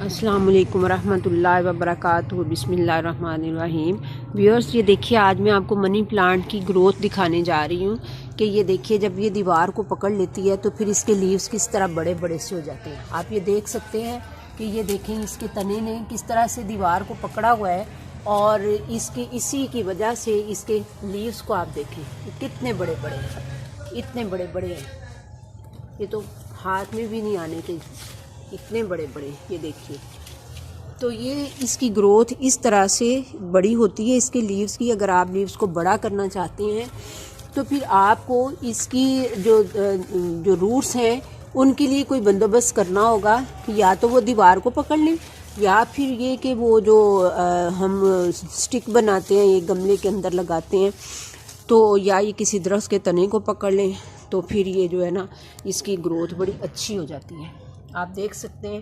अस्सलाम वालेकुम रहमतुल्लाहि व बरकातुहू। बिस्मिल्लाहिर्रहमानिर्रहीम। व्यूअर्स, ये देखिए, आज मैं आपको मनी प्लांट की ग्रोथ दिखाने जा रही हूँ कि ये देखिए, जब ये दीवार को पकड़ लेती है तो फिर इसके लीव्स किस तरह बड़े बड़े से हो जाते हैं। आप ये देख सकते हैं कि ये देखें, इसके तने ने किस तरह से दीवार को पकड़ा हुआ है और इसी की वजह से इसके लीव्स को आप देखें कितने बड़े बड़े हैं, इतने बड़े बड़े हैं। ये तो हाथ में भी नहीं आने के, इतने बड़े बड़े। ये देखिए, तो ये इसकी ग्रोथ इस तरह से बड़ी होती है इसके लीव्स की। अगर आप लीव्स को बड़ा करना चाहते हैं तो फिर आपको इसकी जो रूट्स हैं उनके लिए कोई बंदोबस्त करना होगा। या तो वो दीवार को पकड़ लें, या फिर ये कि वो जो हम स्टिक बनाते हैं, ये गमले के अंदर लगाते हैं, तो या ये किसी दरख्त के तने को पकड़ लें, तो फिर ये जो है ना, इसकी ग्रोथ बड़ी अच्छी हो जाती है। आप देख सकते हैं,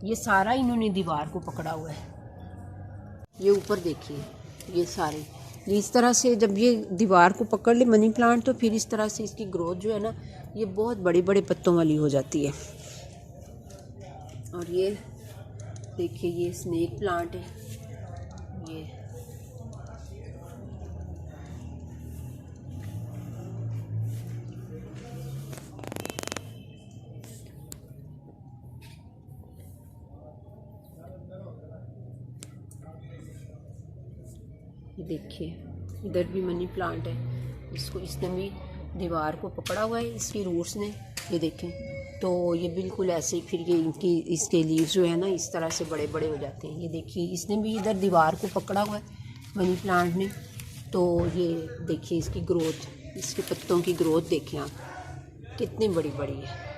ये सारा इन्होंने दीवार को पकड़ा हुआ है। ये ऊपर देखिए, ये सारे इस तरह से जब ये दीवार को पकड़ ले मनी प्लांट, तो फिर इस तरह से इसकी ग्रोथ जो है ना, ये बहुत बड़े बड़े पत्तों वाली हो जाती है। और ये देखिए, ये स्नेक प्लांट है। ये देखिए, इधर भी मनी प्लांट है। इसने भी दीवार को पकड़ा हुआ है, इसकी रूट्स ने। ये देखें, तो ये बिल्कुल ऐसे ही फिर ये इसके लीव्स जो है ना, इस तरह से बड़े बड़े हो जाते हैं। ये देखिए, इसने भी इधर दीवार को पकड़ा हुआ है मनी प्लांट ने। तो ये देखिए, इसकी ग्रोथ, इसके पत्तों की ग्रोथ देखें आप, कितनी बड़ी बड़ी है।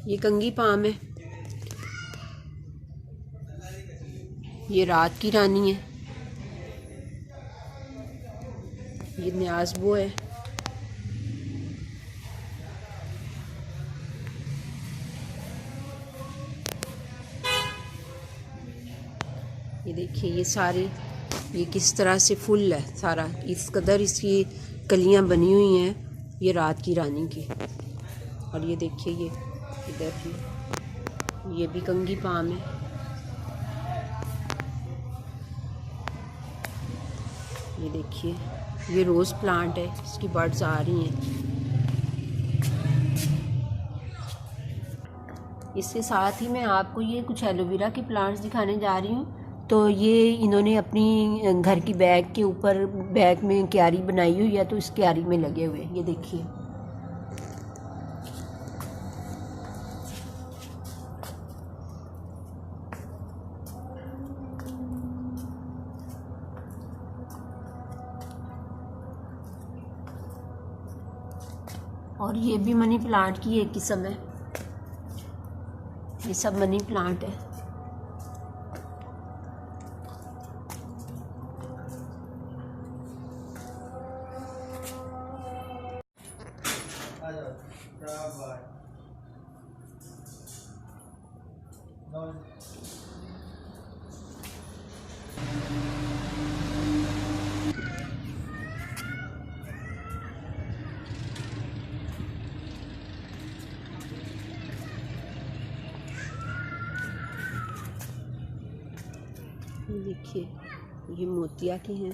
ये कंगी पाम है, ये रात की रानी है, ये न्याज़बो है, ये देखिए, ये सारे, ये किस तरह से फुल है सारा, इस कदर इसकी कलियां बनी हुई हैं, ये रात की रानी की। और ये देखिए, ये इधर भी, ये भी कंगी पाम है। ये देखिए, ये रोज़ प्लांट है, इसकी बर्ड्स आ रही हैं। इसके साथ ही मैं आपको ये कुछ एलोवेरा के प्लांट्स दिखाने जा रही हूँ। तो ये इन्होंने अपनी घर की बैग के ऊपर, बैग में क्यारी बनाई हुई है, तो इस क्यारी में लगे हुए हैं। ये देखिए, और ये भी मनी प्लांट की एक किस्म है। ये सब मनी प्लांट है। देखिए, ये मोतिया के हैं।